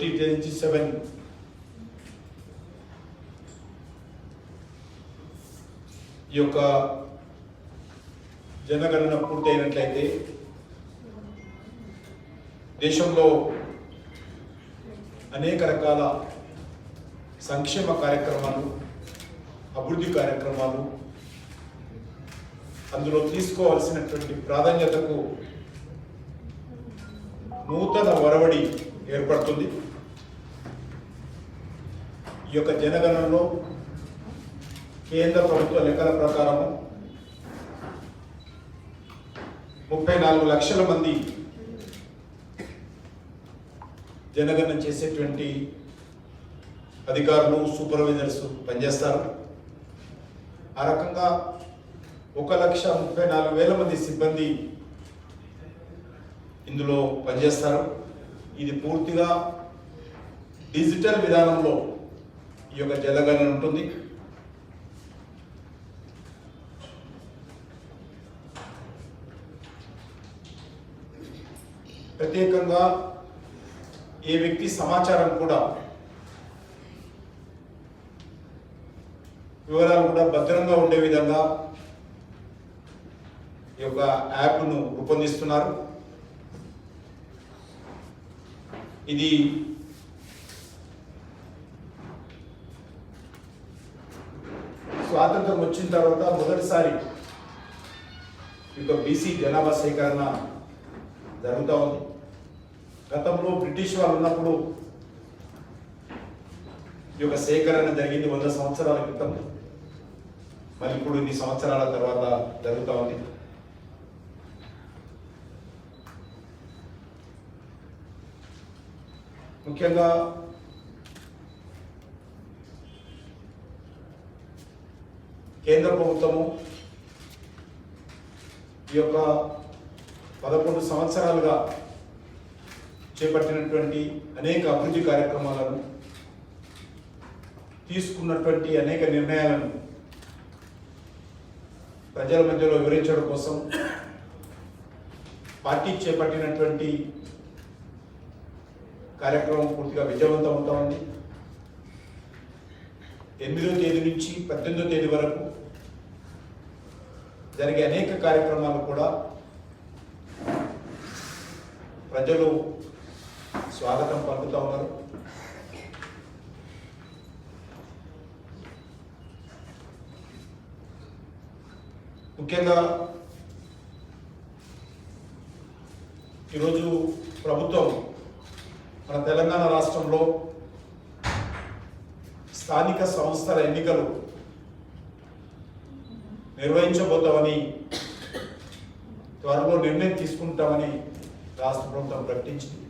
2027 ఈ యొక్క జనగణన పూర్తయినట్లయితే దేశంలో అనేక రకాల సంక్షేమ కార్యక్రమాలు, అభివృద్ధి కార్యక్రమాలు, అందులో తీసుకోవాల్సినటువంటి ప్రాధాన్యతకు నూతన ఒరవడి ఏర్పడుతుంది. ఈ యొక్క జనగణనలో కేంద్ర ప్రభుత్వ లెక్కల ప్రకారం 34 లక్షల మంది జనగణన చేసేటువంటి అధికారులు, సూపర్వైజర్స్ పనిచేస్తారు. ఆ రకంగా 1,34,000 మంది సిబ్బంది ఇందులో పనిచేస్తారు. ఇది పూర్తిగా డిజిటల్ విధానంలో ఈ యొక్క జనగణన ఉంటుంది. ప్రత్యేకంగా ఏ వ్యక్తి సమాచారం కూడా, వివరాలు కూడా భద్రంగా ఉండే విధంగా ఈ యొక్క యాప్ను రూపొందిస్తున్నారు. ఇది స్వాతంత్రం వచ్చిన తర్వాత మొదటిసారి ఈ యొక్క బీసీ జనాభా సేకరణ జరుగుతూ ఉంది. గతంలో బ్రిటిష్ వాళ్ళు ఉన్నప్పుడు ఈ యొక్క సేకరణ జరిగింది 100 సంవత్సరాల క్రితం. మరి ఇప్పుడు ఇన్ని సంవత్సరాల తర్వాత జరుగుతూ ఉంది. ముఖ్యంగా కేంద్ర ప్రభుత్వము ఈ యొక్క 11 సంవత్సరాలుగా చేపట్టినటువంటి అనేక అభివృద్ధి కార్యక్రమాలను, తీసుకున్నటువంటి అనేక నిర్ణయాలను ప్రజల మధ్యలో వివరించడం కోసం పార్టీ చేపట్టినటువంటి కార్యక్రమం పూర్తిగా విజయవంతం అవుతా ఉంది. 8వ తేదీ నుంచి 18వ తేదీ వరకు జరిగే అనేక కార్యక్రమాలు కూడా ప్రజలు స్వాగతం పలుకుతూ ఉన్నారు. ముఖ్యంగా ఈరోజు ప్రభుత్వం మన తెలంగాణ రాష్ట్రంలో స్థానిక సంస్థల ఎన్నికలు నిర్వహించబోతామని, త్వరలో నిర్ణయం తీసుకుంటామని రాష్ట్ర ప్రభుత్వం ప్రకటించింది.